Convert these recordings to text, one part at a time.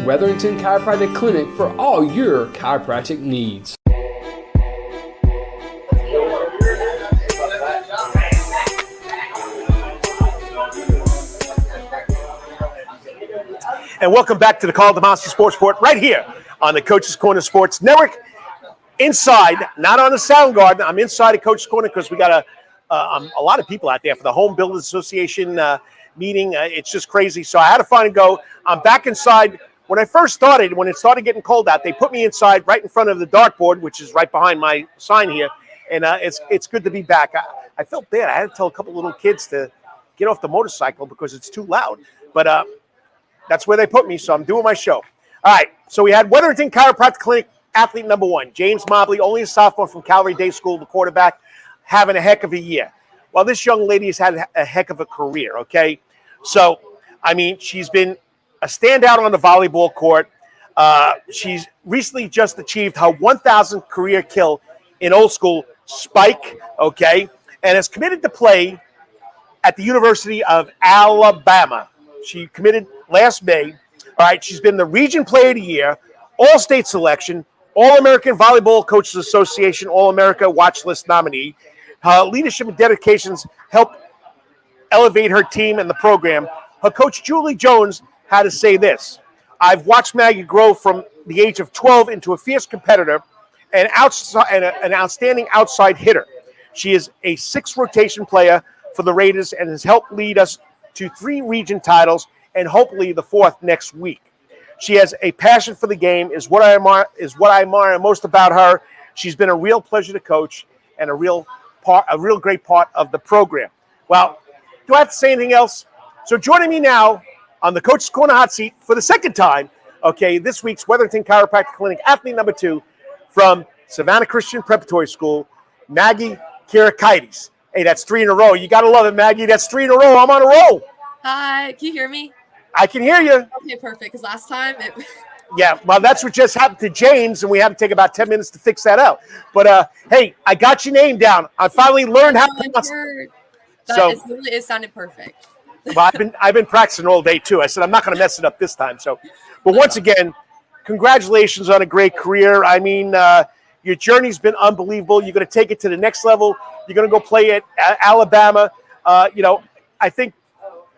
Wetherington Chiropractic Clinic for all your chiropractic needs. And welcome back to the Karl DeMasi Sports Report right here on the Coach's Corner Sports Network. Inside, not on the sound guard. I'm inside the Coach's Corner because we got a lot of people out there for the Home Builders Association meeting. It's just crazy. So I had to find and go. I'm back inside. When it started getting cold out, they put me inside right in front of the dartboard, which is right behind my sign here. And it's good to be back. I felt bad. I had to tell a couple little kids to get off the motorcycle because it's too loud. But that's where they put me, so I'm doing my show. All right, so we had Wetherington Chiropractic Clinic athlete number 1, James Mobley, only a sophomore from Calvary Day School, the quarterback, having a heck of a year. Well, this young lady has had a heck of a career, okay? So, I mean, she's been a standout on the volleyball court. She's recently just achieved her 1,000th career kill in old school spike, okay? And is committed to play at the University of Alabama. She committed last May. All right, she's been the Region Player of the Year, All-State Selection, All-American Volleyball Coaches Association, All-America Watch List nominee. Her leadership and dedications helped elevate her team and the program. Her coach, Julie Jones, had to say this: I've watched Maggie grow from the age of 12 into a fierce competitor and an outstanding outside hitter. She is a 6th rotation player for the Raiders and has helped lead us to 3 region titles and hopefully the 4th next week. She has a passion for the game, is what I admire most about her. She's been a real pleasure to coach and a real great part of the program. Well, do I have to say anything else? So joining me now on the Coach's Corner hot seat for the second time, okay, this week's Wetherington Chiropractic Clinic athlete number 2 from Savannah Christian Preparatory School, Maggie Kyriakides. Hey, that's 3 in a row. You got to love it, Maggie. That's 3 in a row. I'm on a roll. Hi, can you hear me? I can hear you. Okay, perfect, because last time it... Yeah, well, that's what just happened to James, and we had to take about 10 minutes to fix that out. But, hey, I got your name down. I finally learned how to pronounce it. So it sounded perfect. Well, I've been practicing all day, too. I said I'm not going to mess it up this time. So, but once again, congratulations on a great career. I mean, your journey's been unbelievable. You're going to take it to the next level. You're going to go play at Alabama. I think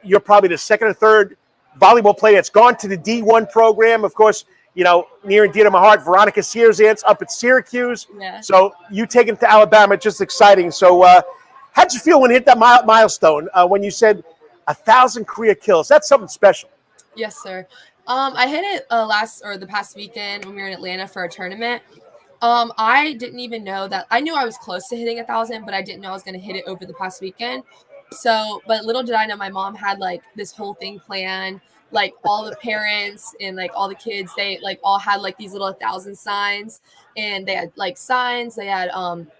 you're probably the 2nd or 3rd volleyball player that's gone to the D1 program. Of course, near and dear to my heart, Veronica Searsant's up at Syracuse. Yeah. So you taking it to Alabama, just exciting. So how'd you feel when you hit that milestone, when you said 1,000 career kills? That's something special. Yes, sir. I hit it the past weekend when we were in Atlanta for a tournament. I didn't even know that. I knew I was close to hitting 1,000, but I didn't know I was going to hit it over the past weekend. So, but little did I know my mom had like this whole thing planned, like all the parents and like all the kids, they like all had like these little 1,000 signs, and they had like signs. They had,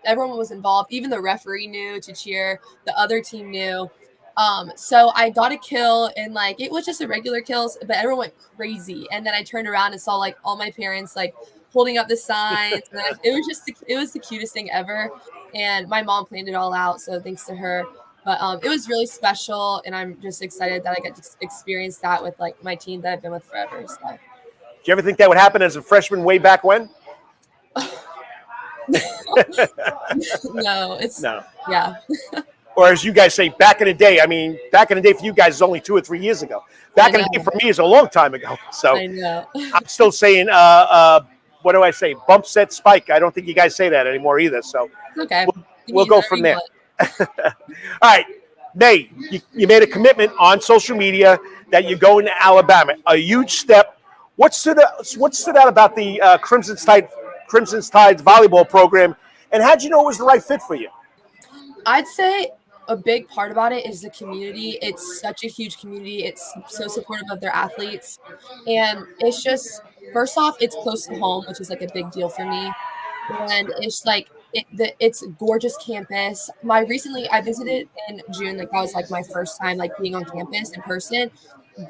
everyone was involved. Even the referee knew to cheer. The other team knew. So I got a kill, and like, it was just a regular kills, but everyone went crazy. And then I turned around and saw like all my parents, like holding up the signs. And it was the cutest thing ever. And my mom planned it all out. So thanks to her. But it was really special, and I'm just excited that I get to experience that with like my team that I've been with forever. So. Did you ever think that would happen as a freshman way back when? No. Yeah. Or as you guys say, back in the day. I mean, back in the day for you guys is only 2 or 3 years ago. Back in the day for me is a long time ago. So I know. I'm still saying, what do I say? Bump, set, spike. I don't think you guys say that anymore either. So okay. We'll go from there. All right, May, you made a commitment on social media that you're going to Alabama. A huge step. What stood out about the Crimson Tides volleyball program, and how'd you know it was the right fit for you? I'd say a big part about it is the community. It's such a huge community. It's so supportive of their athletes, and it's just, first off, it's close to home, which is like a big deal for me, and it's like. It's a gorgeous campus. I visited in June. Like that was like my first time like being on campus in person.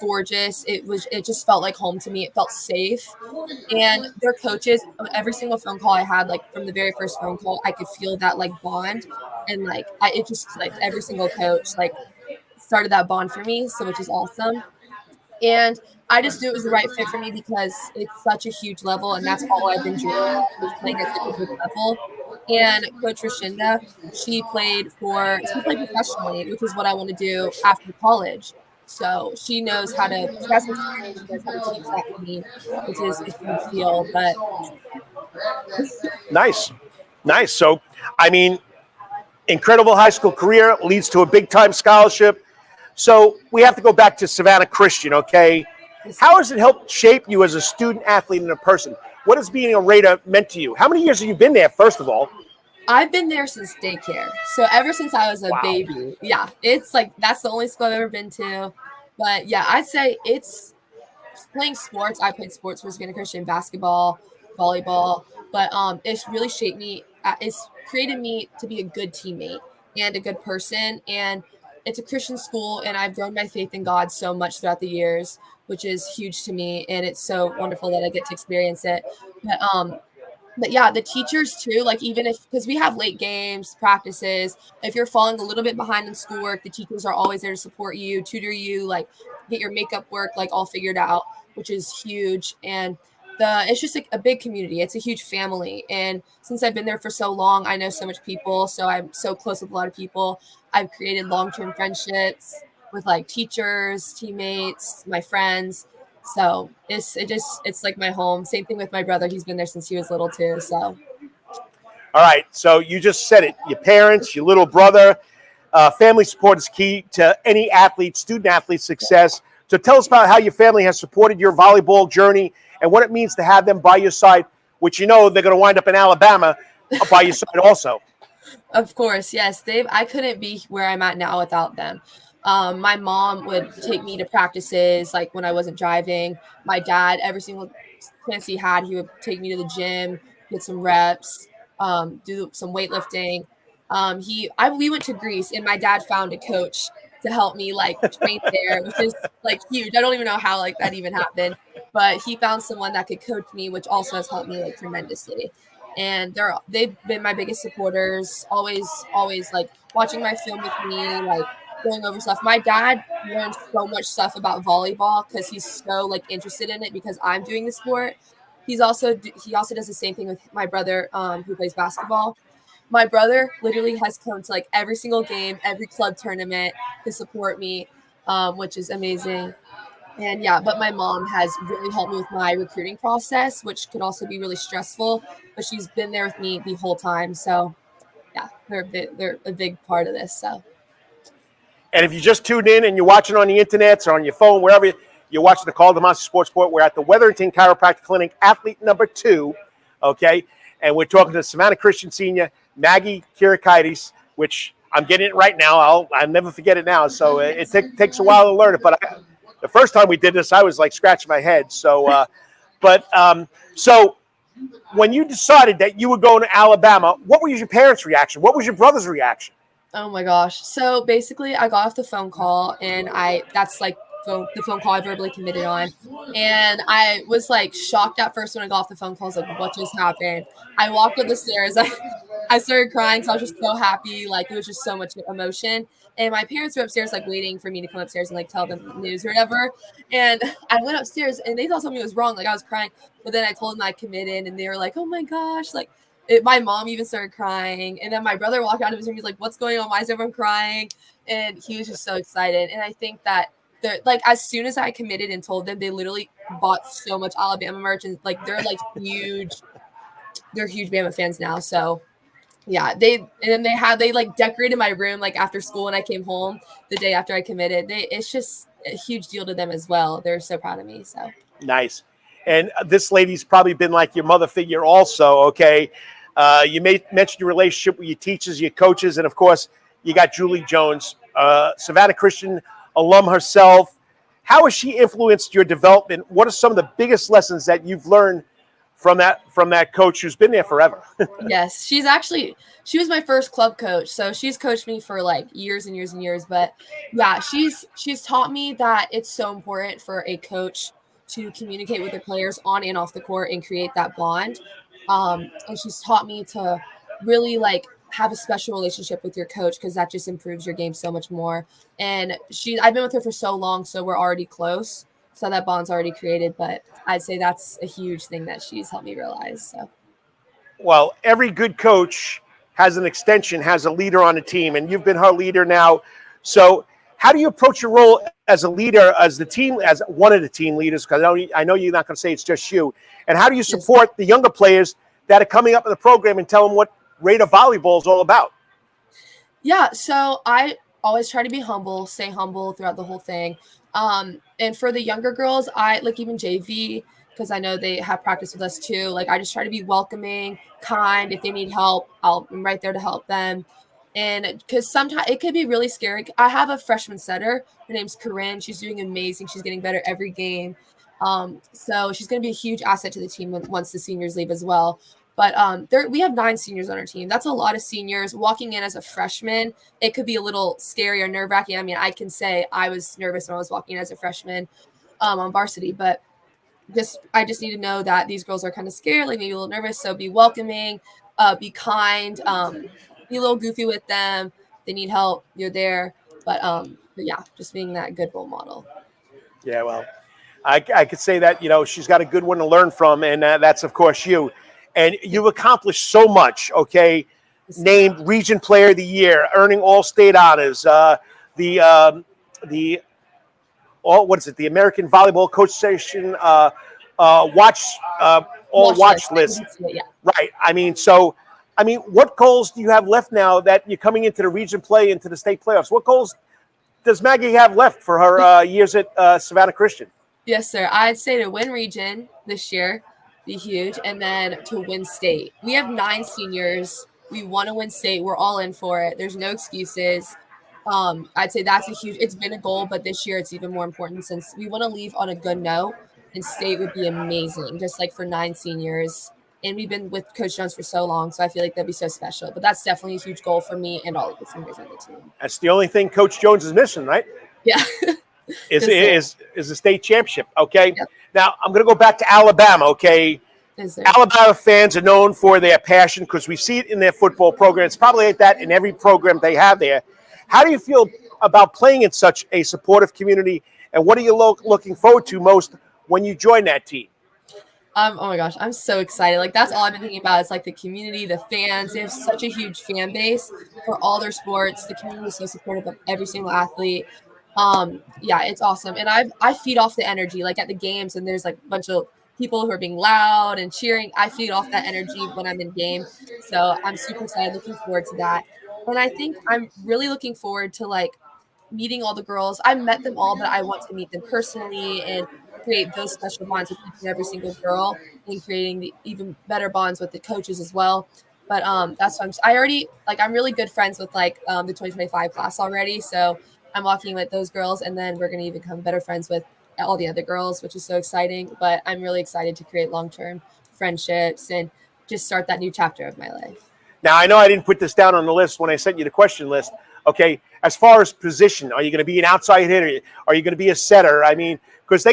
Gorgeous. It just felt like home to me. It felt safe. And their coaches, every single phone call I had, like from the very first phone call, I could feel that like bond. And like every single coach like started that bond for me. So which is awesome. And I just knew it was the right fit for me because it's such a huge level, and that's all I've been dreaming of, was playing at such a big level. And Coach Rashinda, she played professionally, which is what I want to do after college. So she has experience, she knows how to teach that to me, which is a huge deal. But Nice. Nice. So, I mean, incredible high school career leads to a big time scholarship. So we have to go back to Savannah Christian, okay? How has it helped shape you as a student athlete and a person? What has being a Raider meant to you? How many years have you been there, first of all? I've been there since daycare. So ever since I was a Wow. baby. Yeah. It's like that's the only school I've ever been to. But yeah, I'd say it's playing sports. I played sports for Savannah Christian, basketball, volleyball, but it's really shaped me. It's created me to be a good teammate and a good person. And it's a Christian school, and I've grown my faith in God so much throughout the years, which is huge to me. And it's so wonderful that I get to experience it. But yeah, the teachers too, like even if, because we have late games, practices, if you're falling a little bit behind in schoolwork, the teachers are always there to support you, tutor you, like get your makeup work like all figured out, which is huge. And it's just like a big community. It's a huge family. And since I've been there for so long, I know so much people. So I'm so close with a lot of people. I've created long-term friendships with like teachers, teammates, my friends. So it's like my home. Same thing with my brother. He's been there since he was little too. So All right. So you just said it. Your parents, your little brother, family support is key to any athlete, student athlete success. So tell us about how your family has supported your volleyball journey and what it means to have them by your side, which you know they're going to wind up in Alabama by your side also. of course, yes, Dave. I couldn't be where I'm at now without them. My mom would take me to practices like when I wasn't driving. My dad, every single chance he had, he would take me to the gym, get some reps, do some weightlifting. We went to Greece, and my dad found a coach to help me like train there, which is like huge. I don't even know how like that even happened, but he found someone that could coach me, which also has helped me like tremendously. And they've been my biggest supporters, always like watching my film with me, like going over stuff. My dad learned so much stuff about volleyball because he's so like interested in it because I'm doing the sport. He also does the same thing with my brother, who plays basketball. My brother literally has come to like every single game, every club tournament to support me, which is amazing. And yeah, but my mom has really helped me with my recruiting process, which could also be really stressful. But she's been there with me the whole time. So yeah, they're a big part of this. So And if you just tuned in and you're watching on the internet or on your phone, wherever you're watching the Karl DeMasi Sports Report, we're at the Wetherington Chiropractic Clinic, athlete number 2, okay? And we're talking to Savannah Christian Senior, Maggie Kyriakides, which I'm getting it right now. I'll never forget it now. So it takes a while to learn it. But the first time we did this, I was like scratching my head. So, so when you decided that you were going to Alabama, what was your parents' reaction? What was your brother's reaction? oh my gosh. So basically I got off the phone call, and that's like the phone call I verbally committed on. And I was like shocked at first when I got off the phone call. I was like, what just happened? I walked up the stairs. I started crying. So I was just so happy. Like it was just so much emotion. And my parents were upstairs, like waiting for me to come upstairs and like tell them the news or whatever. And I went upstairs, and they thought something was wrong. Like I was crying, but then I told them I committed, and they were like, oh my gosh, like my mom even started crying. And then my brother walked out of his room. He's like, what's going on? Why is everyone crying? And he was just so excited. And I think that like as soon as I committed and told them, they literally bought so much Alabama merch, and like they're huge Bama fans now. So yeah, they like decorated my room like after school when I came home the day after I committed. It's just a huge deal to them as well. They're so proud of me. So Nice. And this lady's probably been like your mother figure also, okay? You mentioned your relationship with your teachers, your coaches, and of course, you got Julie Jones, Savannah Christian alum herself. How has she influenced your development? What are some of the biggest lessons that you've learned from that coach who's been there forever? yes, she was my first club coach, so she's coached me for like years and years and years. But yeah, she's taught me that it's so important for a coach to communicate with their players on and off the court and create that bond. And she's taught me to really like have a special relationship with your coach, because that just improves your game so much more. And I've been with her for so long, so we're already close. So that bond's already created, but I'd say that's a huge thing that she's helped me realize. So, well, every good coach has an extension, has a leader on the team, and you've been her leader now. So how do you approach your role as a leader, as the team, as one of the team leaders? Because I know you're not going to say it's just you. And how do you support the younger players that are coming up in the program and tell them what Raider volleyball is all about? Yeah, so I always try to be humble, stay humble throughout the whole thing. And for the younger girls, I like even JV, because I know they have practice with us too. Like I just try to be welcoming, kind. If they need help, I'm right there to help them. And because sometimes it could be really scary. I have a freshman setter. Her name's Corinne. She's doing amazing. She's getting better every game. So she's going to be a huge asset to the team once the seniors leave as well. But we have 9 seniors on our team. That's a lot of seniors. Walking in as a freshman, it could be a little scary or nerve-wracking. I mean, I can say I was nervous when I was walking in as a freshman on varsity, but I just need to know that these girls are kind of scared, like maybe a little nervous. So be welcoming, be kind, be a little goofy with them. They need help, you're there. But yeah, just being that good role model. Yeah, well, I could say that, she's got a good one to learn from, and that's, of course, you. And you've accomplished so much, okay? Named Region Player of the Year, earning all-state honors, the American Volleyball Coach Association watch list. Yeah. Right. I mean, what goals do you have left now that you're coming into the region play, into the state playoffs? What goals does Maggie have left for her years at Savannah Christian? Yes, sir. I'd say to win region this year, be huge, and then to win state. We have 9 seniors. We want to win state. We're all in for it. There's no excuses. I'd say that's it's been a goal, but this year it's even more important since we want to leave on a good note, and state would be amazing, just like for 9 seniors. And we've been with Coach Jones for so long, so I feel like that'd be so special. But that's definitely a huge goal for me and all of the seniors on the team. That's the only thing Coach Jones is missing, right? Yeah. is the state championship, okay? Yep. Now, I'm going to go back to Alabama, okay? Alabama fans are known for their passion because we see it in their football program. It's probably like that in every program they have there. How do you feel about playing in such a supportive community, and what are you looking forward to most when you join that team? Oh my gosh, I'm so excited. Like that's all I've been thinking about. It's like the community, the fans. They have such a huge fan base for all their sports. The community is so supportive of every single athlete. Yeah, it's awesome. And I feed off the energy, like at the games, and there's like a bunch of people who are being loud and cheering. I feed off that energy when I'm in game. So I'm super excited, looking forward to that. And I think I'm really looking forward to like meeting all the girls. I met them all, but I want to meet them personally and create those special bonds with each and every single girl, and creating the even better bonds with the coaches as well. But that's what I'm really good friends with like the 2025 class already. So I'm walking with those girls, and then we're going to even become better friends with all the other girls, which is so exciting. But I'm really excited to create long-term friendships and just start that new chapter of my life. Now, I know I didn't put this down on the list when I sent you the question list. Okay, as far as position, are you going to be an outside hitter? Are you going to be a setter? I mean, because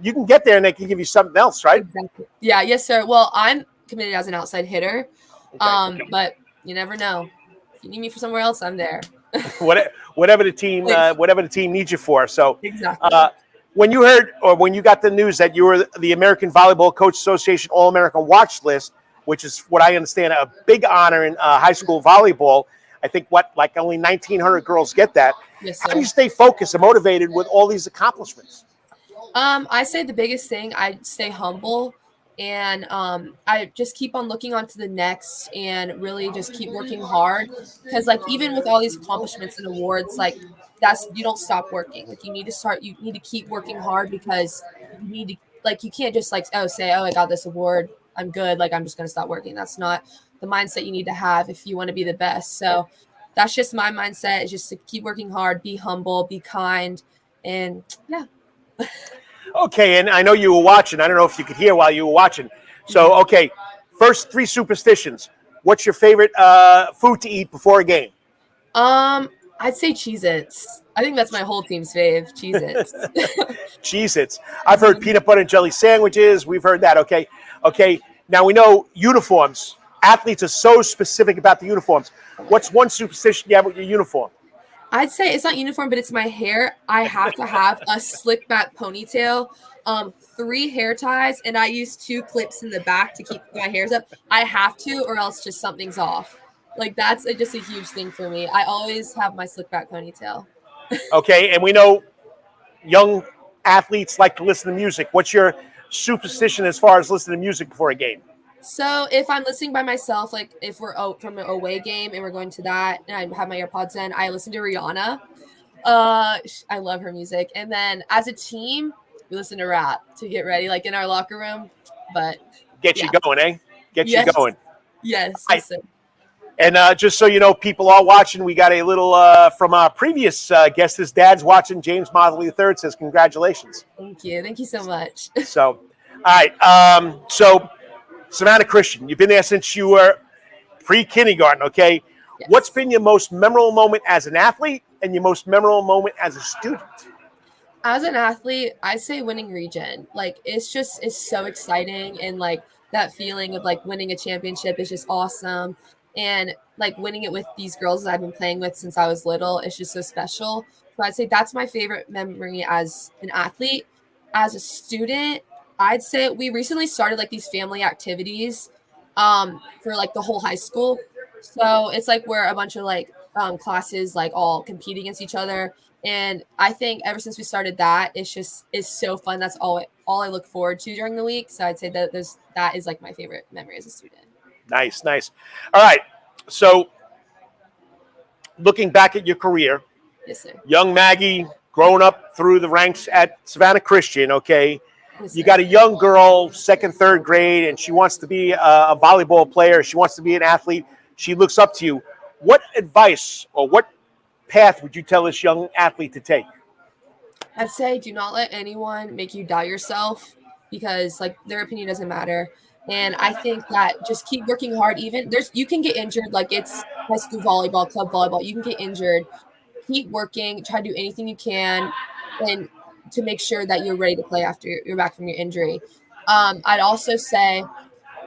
you can get there and they can give you something else, right? Exactly. Yeah, yes, sir. Well, I'm committed as an outside hitter, but you never know. If you need me for somewhere else, I'm there. whatever the team needs you for. So, exactly. When you heard or when you got the news that you were the American Volleyball Coach Association All-American Watch List, which is what I understand a big honor in high school volleyball. I think only 1,900 girls get that. Yes, how do you stay focused and motivated with all these accomplishments? I say the biggest thing, I stay humble, and I just keep on looking on to the next and really just keep working hard. Because like even with all these accomplishments and awards, like you don't stop working. Like you need to keep working hard, because you need to, like, you can't just like say I got this award, I'm good, like I'm just gonna stop working. That's not the mindset you need to have if you want to be the best. So that's just my mindset, is just to keep working hard, be humble, be kind, and yeah. Okay, and I know you were watching. I don't know if you could hear while you were watching. So, okay, first 3 superstitions. What's your favorite food to eat before a game? I'd say Cheez-Its. I think that's my whole team's fave, Cheez-Its. Cheez-Its. I've heard peanut butter and jelly sandwiches. We've heard that, okay. Okay, now we know uniforms. Athletes are so specific about the uniforms. What's one superstition you have with your uniform? I'd say it's not uniform, but it's my hair. I have to have a slick back ponytail, 3 hair ties, and I use 2 clips in the back to keep my hairs up. I have to, or else just something's off. Like that's just a huge thing for me. I always have my slick back ponytail. Okay, and we know young athletes like to listen to music. What's your superstition as far as listening to music before a game? So if I'm listening by myself, like if we're out from an away game and we're going to that, and I have my AirPods in, I listen to Rihanna. I love her music. And then as a team, we listen to rap to get ready, like in our locker room. But Get you going, eh? Get you going. Yes. Right. And just so you know, people are watching. We got a little from our previous guest. His dad's watching. James Motley III says, "Congratulations." Thank you. Thank you so much. So, all right. So, Savannah Christian, you've been there since you were pre-kindergarten. Okay. Yes. What's been your most memorable moment as an athlete and your most memorable moment as a student? As an athlete, I say winning region. Like it's so exciting, and like that feeling of like winning a championship is just awesome. And like winning it with these girls that I've been playing with since I was little, it's just so special. So I'd say that's my favorite memory as an athlete. As a student, I'd say we recently started like these family activities for like the whole high school. So it's like where a bunch of like classes like all compete against each other. And I think ever since we started that, it's so fun. That's all I look forward to during the week. So I'd say that is like my favorite memory as a student. Nice. All right. So, looking back at your career, Yes, sir. young Maggie, growing up through the ranks at Savannah Christian, okay? Yes, You sir. got a young girl, 2nd, 3rd grade, and she wants to be a volleyball player. She wants to be an athlete. She looks up to you. What advice or what path would you tell this young athlete to take? I'd say do not let anyone make you doubt yourself, because like their opinion doesn't matter. And I think that just keep working hard. Even you can get injured, like it's high school volleyball, club volleyball. You can get injured. Keep working. Try to do anything you can, and to make sure that you're ready to play after you're back from your injury. I'd also say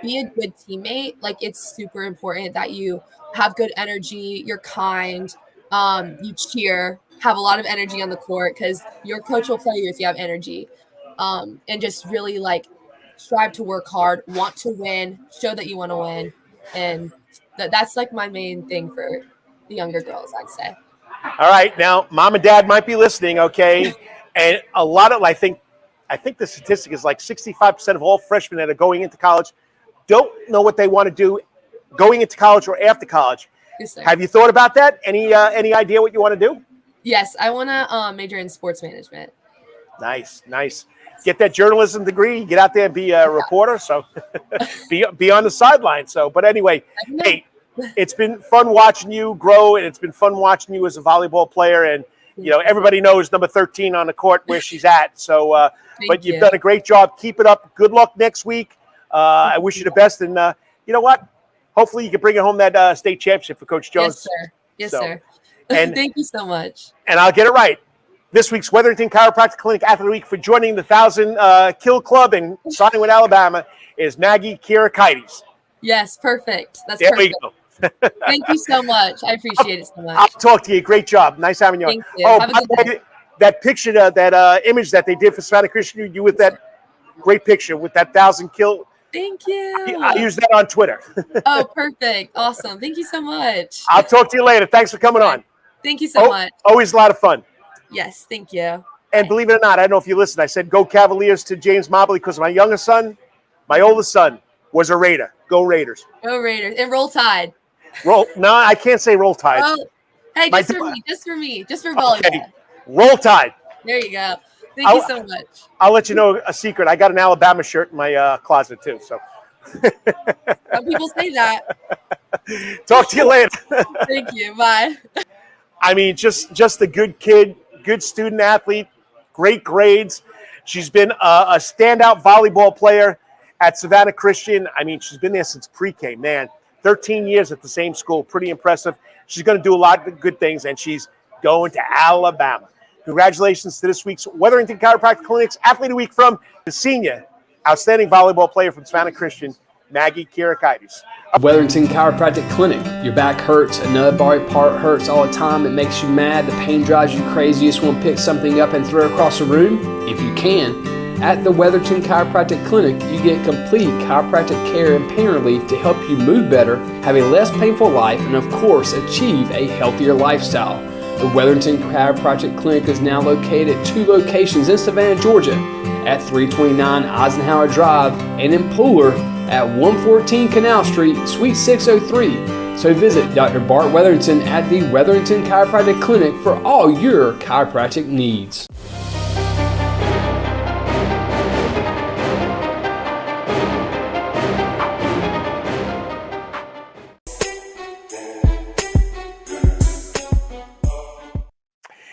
be a good teammate. Like it's super important that you have good energy. You're kind. You cheer. Have a lot of energy on the court, because your coach will play you if you have energy. And just really like strive to work hard, want to win, show that you want to win. And that's like my main thing for the younger girls, I'd say. All right. Now, mom and dad might be listening, okay? And a lot of, I think the statistic is like 65% of all freshmen that are going into college don't know what they want to do going into college or after college. Yes, sir. Have you thought about that? Any idea what you want to do? Yes, I want to major in sports management. Nice. Get that journalism degree. Get out there and be a reporter. So be on the sideline. So, but anyway, hey, it's been fun watching you grow, and it's been fun watching you as a volleyball player. And you know, everybody knows number 13 on the court where she's at. So, but you've done a great job. Keep it up. Good luck next week. I wish you the best. And you know what? Hopefully, you can bring home that state championship for Coach Jones. Yes, sir. And thank you so much. And I'll get it right. This week's Wetherington Chiropractic Clinic Athlete of the Week for joining the 1,000 Kill Club and signing with Alabama is Maggie Kyriakides. Yes, perfect. That's there perfect. We go. Thank you so much. I appreciate it so much. I'll talk to you. Great job. Nice having you on. Thank you. Oh, Have a by good the way, day. that picture, that image that they did for Savannah Christian, you with that great picture with that 1,000 kill. Thank you. I use that on Twitter. Oh, perfect. Awesome. Thank you so much. I'll talk to you later. Thanks for coming on. Thank you so much. Always a lot of fun. Yes, thank you. And believe it or not, I don't know if you listened, I said go Cavaliers to James Mobley because my youngest son, my oldest son, was a Raider. Go Raiders. Go Raiders. And Roll Tide. No, I can't say Roll Tide. Oh, hey, just for me. Just for volleyball. Okay. Roll Tide. There you go. Thank you so much. I'll let you know a secret. I got an Alabama shirt in my closet too. So Some people say that. Talk to you later. Thank you. Bye. I mean, just a good kid, good student athlete, great grades. She's been a standout volleyball player at Savannah Christian. I mean, she's been there since pre-K, man. 13 years at the same school. Pretty impressive. She's going to do a lot of good things, and she's going to Alabama. Congratulations to this week's Wetherington Chiropractic Clinic's Athlete of the Week from the senior outstanding volleyball player from Savannah Christian, Maggie, Kyriakides. Wetherington Chiropractic Clinic. Your back hurts, another body part hurts all the time. It makes you mad. The pain drives you crazy. You just want to pick something up and throw it across the room? If you can. At the Wetherington Chiropractic Clinic, you get complete chiropractic care and pain relief to help you move better, have a less painful life, and of course, achieve a healthier lifestyle. The Wetherington Chiropractic Clinic is now located at 2 locations in Savannah, Georgia, at 329 Eisenhower Drive and in Pooler at 114 Canal Street, Suite 603. So visit Dr. Bart Wetherington at the Wetherington Chiropractic Clinic for all your chiropractic needs.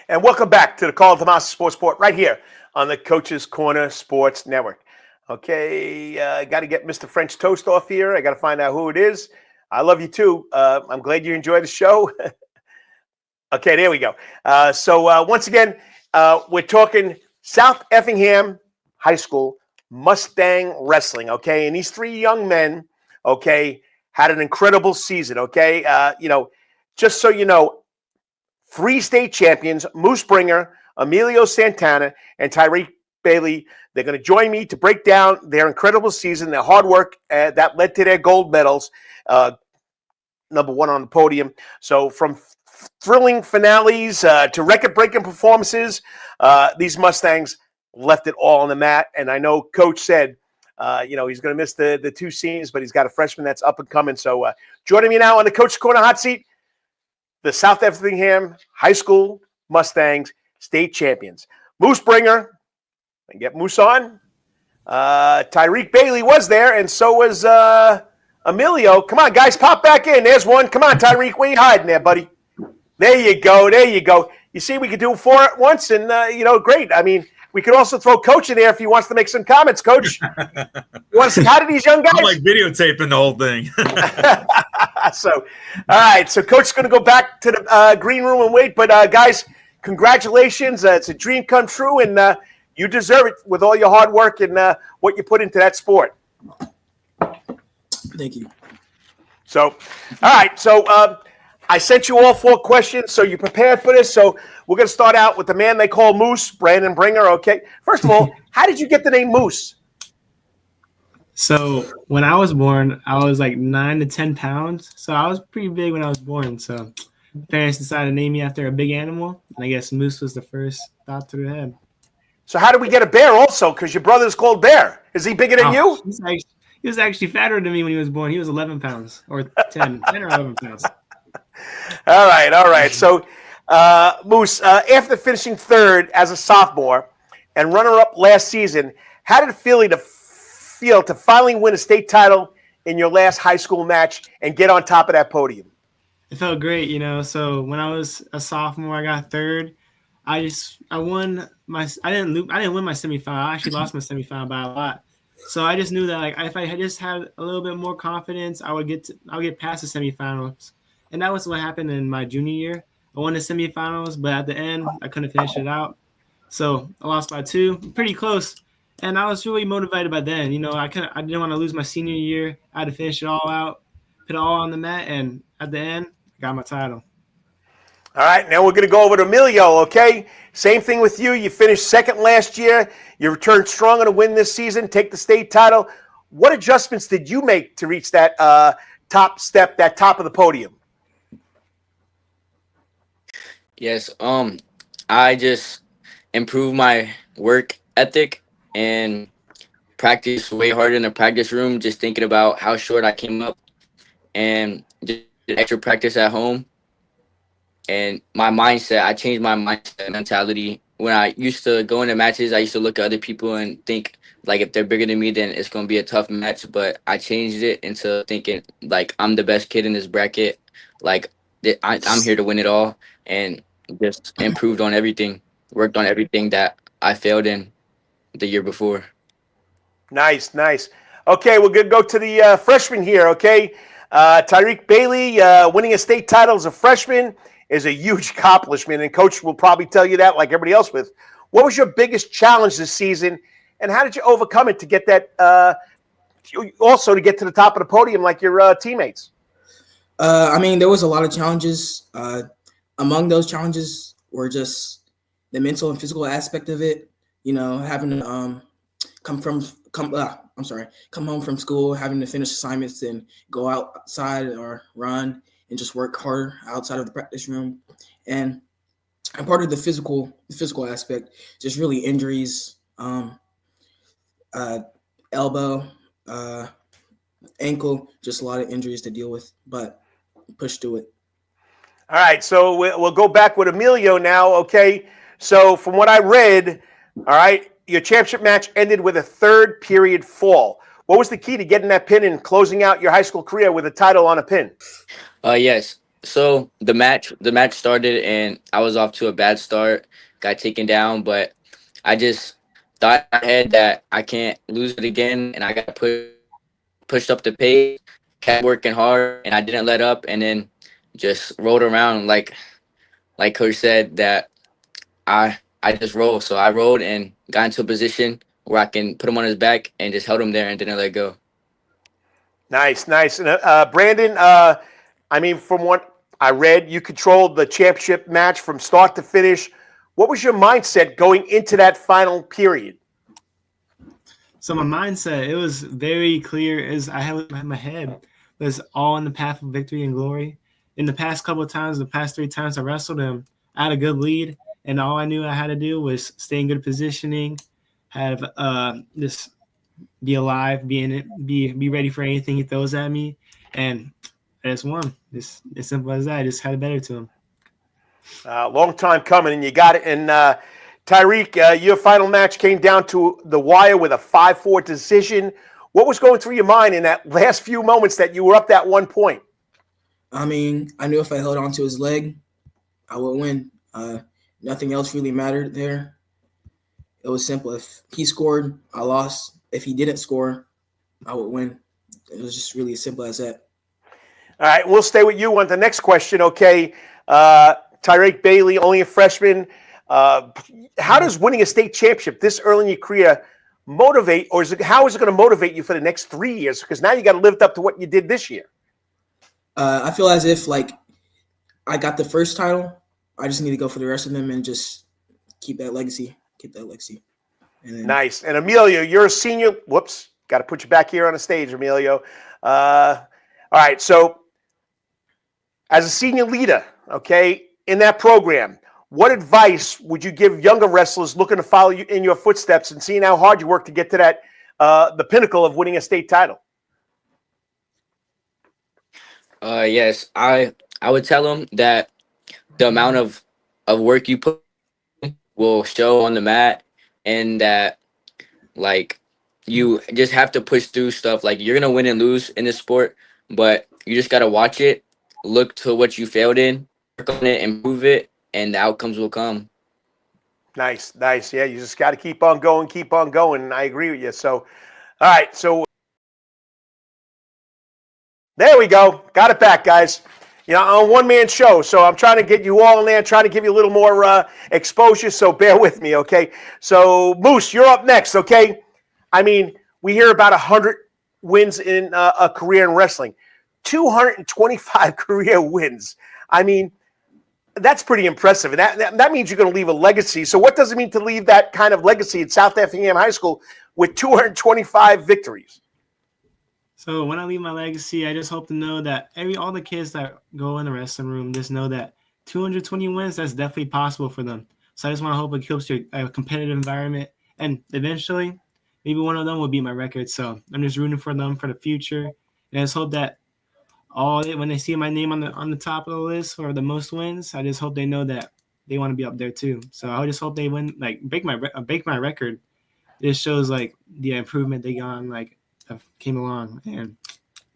And welcome back to the Karl DeMasi Sports Report right here on the Coach's Corner Sports Network. Okay, I got to get Mr. French Toast off here. I got to find out who it is. I love you too. I'm glad you enjoy the show. Okay, there we go. So once again, we're talking South Effingham High School Mustang Wrestling. Okay, and these 3 young men, okay, had an incredible season. Okay, just so you know, 3 state champions, Moose Bringer, Emilio Santana, and Tahrik Bailey. They're going to join me to break down their incredible season, their hard work that led to their gold medals, number 1 on the podium. So from thrilling finales to record-breaking performances, these Mustangs left it all on the mat. And I know Coach said, he's going to miss the 2 seniors, but he's got a freshman that's up and coming. So joining me now on the Coach's Corner hot seat, the South Effingham High School Mustangs state champions. Moose Bringer, and get Moose on. Tahrik Bailey was there, and so was Emilio. Come on, guys, pop back in. There's one. Come on, Tahrik, where you hiding there, buddy? There you go. There you go. You see, we could do 4 at once, and, great. I mean, we could also throw Coach in there if he wants to make some comments. Coach, you want to say hi to these young guys? I'm like videotaping the whole thing. So, all right. So, Coach is going to go back to the green room and wait. But, guys, congratulations. It's a dream come true, and you deserve it with all your hard work and what you put into that sport. Thank you. So, all right. So, I sent you all 4 questions, so you prepared for this. So, we're going to start out with the man they call Moose, Brandon Bringer. Okay. First of all, how did you get the name Moose? So when I was born, I was like 9 to 10 pounds. So I was pretty big when I was born. So parents decided to name me after a big animal. And I guess Moose was the first thought through the head. So how did we get a Bear also? Because your brother's called Bear. Is he bigger than you? He was actually fatter than me when he was born. He was 11 pounds or 10 or 11 pounds. All right. So, Moose, after finishing 3rd as a sophomore and runner-up last season, how did it feel to finally win a state title in your last high school match and get on top of that podium? It felt great, So when I was a sophomore, I got 3rd. I didn't win my semifinal. I actually lost my semifinal by a lot. So I just knew that if I just had a little bit more confidence, I'll get past the semifinals. And that was what happened in my junior year. I won the semifinals, but at the end, I couldn't finish it out. So I lost by 2, pretty close. And I was really motivated by then. I didn't want to lose my senior year. I had to finish it all out, put it all on the mat, and at the end, I got my title. All right, now we're going to go over to Emilio, okay? Same thing with you. You finished 2nd last year. You returned stronger to win this season, take the state title. What adjustments did you make to reach that top step, that top of the podium? Yes, I just improved my work ethic and practice way harder in the practice room, just thinking about how short I came up, and just did extra practice at home. And I changed my mindset mentality. When I used to go into matches, I used to look at other people and think, if they're bigger than me, then it's going to be a tough match. But I changed it into thinking, I'm the best kid in this bracket. I'm here to win it all, and just improved on everything, worked on everything that I failed in the year before. Nice. Okay, we're going to go to the freshman here, okay? Tahrik Bailey winning a state title as a freshman is a huge accomplishment, and Coach will probably tell you that like everybody else with. What was your biggest challenge this season, and how did you overcome it to get that also to get to the top of the podium like your teammates? I mean, there was a lot of challenges. Among those challenges were just the mental and physical aspect of it. You know, having to come home from school, having to finish assignments and go outside or run and just work harder outside of the practice room. And part of the physical aspect, just really injuries, elbow, ankle, just a lot of injuries to deal with, but push through it. All right, so we'll go back with Emilio now, okay? So from what I read, all right, your championship match ended with a third period fall. What was the key to getting that pin and closing out your high school career with a title on a pin? Yes. So the match started and I was off to a bad start, got taken down, but I just thought in my head that I can't lose it again, and I got pushed up the pace, kept working hard, and I didn't let up, and then just rolled around like Coach said that I just rolled. So I rolled and got into a position where I can put him on his back and just held him there and didn't let go. Nice. And Brandon, I mean, from what I read, you controlled the championship match from start to finish. What was your mindset going into that final period? So my mindset, it was very clear as I had in my head was all in the path of victory and glory. In the past couple of times, the past 3 times I wrestled him, I had a good lead, and all I knew I had to do was stay in good positioning, have just be alive, be ready for anything he throws at me, and I just won. It's as simple as that. I just had it better to him. Long time coming, and you got it. And Tahrik, your final match came down to the wire with a 5-4 decision. What was going through your mind in that last few moments that you were up that 1 point? I mean, I knew if I held on to his leg, I would win. Nothing else really mattered there. It was simple. If he scored, I lost. If he didn't score, I would win. It was just really as simple as that. All right, we'll stay with you on the next question, okay? Tahrik Bailey, only a freshman. How does winning a state championship this early in your career motivate, or how is it going to motivate you for the next 3 years? Because now you got to live up to what you did this year. I feel as if, like, I got the first title. I just need to go for the rest of them and just keep that legacy. And then, nice. And Emilio, you're a senior. Whoops. Got to put you back here on the stage, Emilio. All right. So as a senior leader, okay, in that program, what advice would you give younger wrestlers looking to follow you in your footsteps and seeing how hard you work to get to that, the pinnacle of winning a state title? Yes, I would tell them that the amount of work you put will show on the mat, and that, like, you just have to push through stuff. Like, you're going to win and lose in this sport, but you just got to watch it, look to what you failed in, work on it, improve it, and the outcomes will come. Nice. Yeah, you just got to keep on going. And I agree with you. So, all right. So there we go. Got it back, guys. You know, I'm a one-man show, so I'm trying to get you all in there, trying to give you a little more exposure, so bear with me, okay? So, Moose, you're up next, okay? I mean, we hear about 100 wins in a career in wrestling. 225 career wins. I mean, that's pretty impressive. And that means you're going to leave a legacy. So what does it mean to leave that kind of legacy at South Effingham High School with 225 victories? So when I leave my legacy, I just hope to know that all the kids that go in the wrestling room just know that 220 wins, that's definitely possible for them. So I just want to hope it keeps a competitive environment, and eventually maybe one of them will beat my record. So I'm just rooting for them for the future. And I just hope that when they see my name on the top of the list for the most wins, I just hope they know that they want to be up there too. So I just hope they win, like break my record. This shows like the improvement they got on, like, came along, and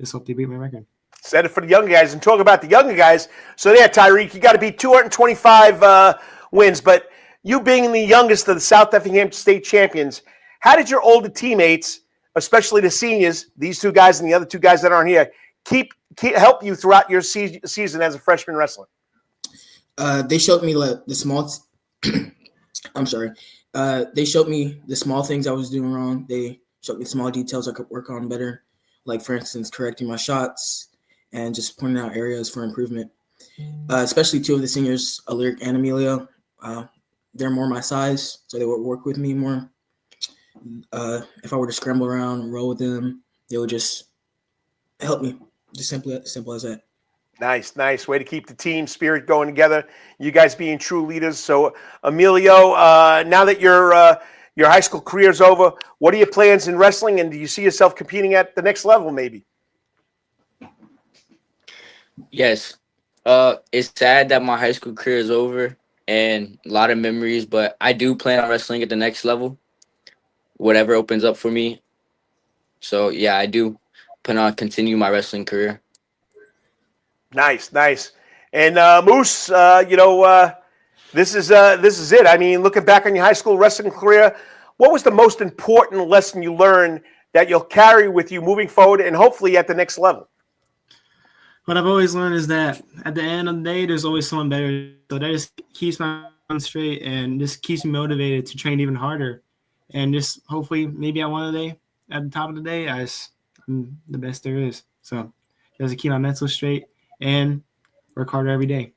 just hope they beat my record. Said it for the younger guys, and talk about the younger guys. So there, Tahrik, you got to beat 225 wins, but you being the youngest of the South Effingham State champions, how did your older teammates, especially the seniors, these two guys and the other two guys that aren't here, help you throughout your season as a freshman wrestler? They showed me the small. I'm sorry. They showed me the small things I was doing wrong. They showed me small details I could work on better, like, for instance, correcting my shots and just pointing out areas for improvement. Especially two of the seniors, Lyric and Emilio. They're more my size, so they would work with me more. If I were to scramble around and roll with them, they would just help me. Just simple as that. Nice way to keep the team spirit going together. You guys being true leaders. So, Emilio, now that your high school career is over, what are your plans in wrestling, and do you see yourself competing at the next level, maybe? Yes. It's sad that my high school career is over and a lot of memories, but I do plan on wrestling at the next level, whatever opens up for me. So yeah, I do plan on continuing my wrestling career. Nice. And Moose, this is it. I mean, looking back on your high school wrestling career, what was the most important lesson you learned that you'll carry with you moving forward and hopefully at the next level? What I've always learned is that at the end of the day, there's always someone better. So that just keeps my mind straight and just keeps me motivated to train even harder. And just hopefully, maybe at one day, at the top of the day, I'm the best there is. So just to keep my mental straight and work harder every day.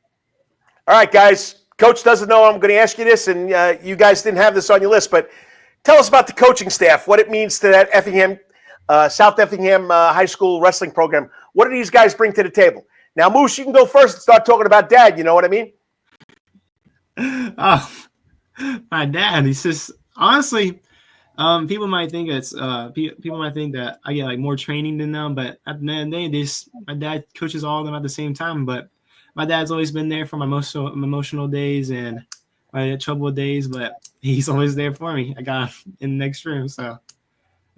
All right, guys. Coach doesn't know I'm going to ask you this, and you guys didn't have this on your list, but tell us about the coaching staff, what it means to that Effingham, South Effingham high school wrestling program. What do these guys bring to the table? Now, Moose, you can go first and start talking about Dad. You know what I mean? Oh, my dad. He's just honestly. People might think people might think that I get like more training than them, but at the end of the day, my dad coaches all of them at the same time. But my dad's always been there for my emotional days and my troubled days, but he's always there for me. I got him in the next room, so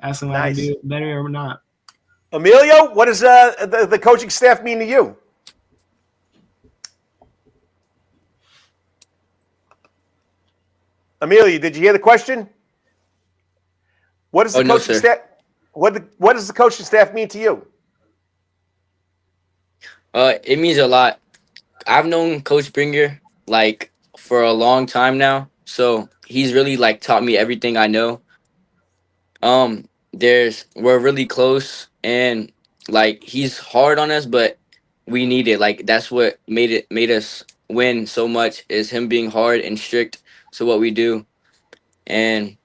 ask him how to do it better or not. Emilio, what does the coaching staff mean to you? Emilio, did you hear the question? What does the coaching staff? What does the coaching staff mean to you? It means a lot. I've known Coach Bringer like for a long time now, so he's really like taught me everything I know. We're really close, and like he's hard on us, but we need it. Like that's what made us win so much is him being hard and strict to what we do, and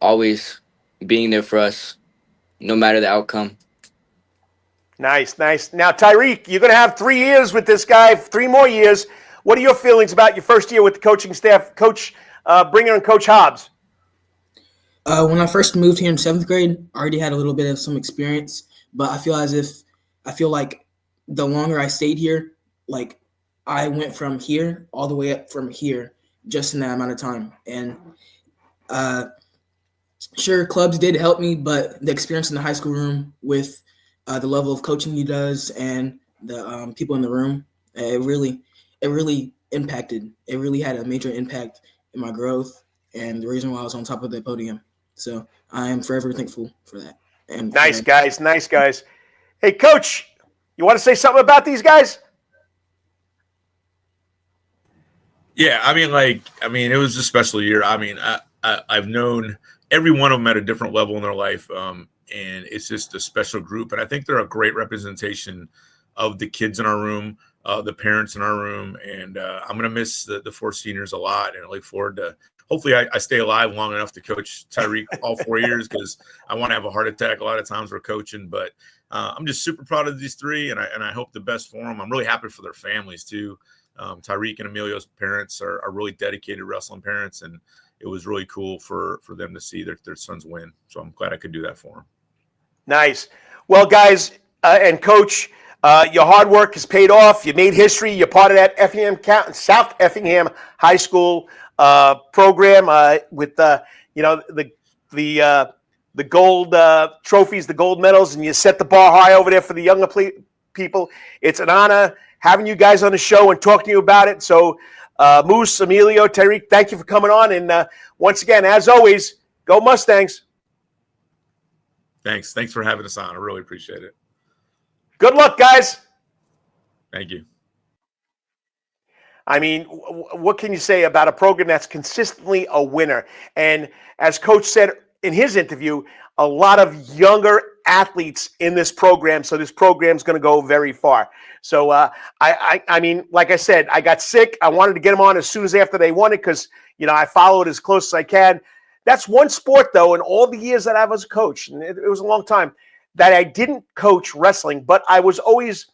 always being there for us, no matter the outcome. Nice. Now, Tahrik, you're going to have 3 years with this guy, 3 more years. What are your feelings about your first year with the coaching staff, Coach Bringer and Coach Hobbs? When I first moved here in 7th grade, I already had a little bit of some experience, but I feel like the longer I stayed here, like I went from here all the way up from here just in that amount of time. And sure, clubs did help me, but the experience in the high school room with the level of coaching he does and the people in the room, it really impacted. It really had a major impact in my growth and the reason why I was on top of the podium. So I am forever thankful for that. And nice guys. Hey, Coach, you want to say something about these guys? Yeah, I mean, it was a special year. I mean, I've known every one of them at a different level in their life, and it's just a special group. And I think they're a great representation of the kids in our room, the parents in our room, and I'm going to miss the 4 seniors a lot, and I look forward to hopefully I stay alive long enough to coach Tahrik all 4 years because I want to have a heart attack a lot of times we're coaching. But I'm just super proud of these 3, and I hope the best for them. I'm really happy for their families too. Tahrik and Emilio's parents are really dedicated wrestling parents, and it was really cool for them to see their sons win. So I'm glad I could do that for them. Nice. Well, guys and Coach, your hard work has paid off. You made history. You're part of that South Effingham High School program with the gold trophies, the gold medals, and you set the bar high over there for the younger people. It's an honor having you guys on the show and talking to you about it. So, Moose, Emilio, Tahrik, thank you for coming on. And once again, as always, go Mustangs. Thanks for having us on. I really appreciate it. Good luck, guys. Thank you. I mean, what can you say about a program that's consistently a winner? And as Coach said in his interview, a lot of younger athletes in this program. So this program's going to go very far. So I mean, like I said, I got sick. I wanted to get them on as soon as after they won it because, you know, I followed as close as I can. That's one sport, though, in all the years that I was a coach, and it was a long time, that I didn't coach wrestling, but I was always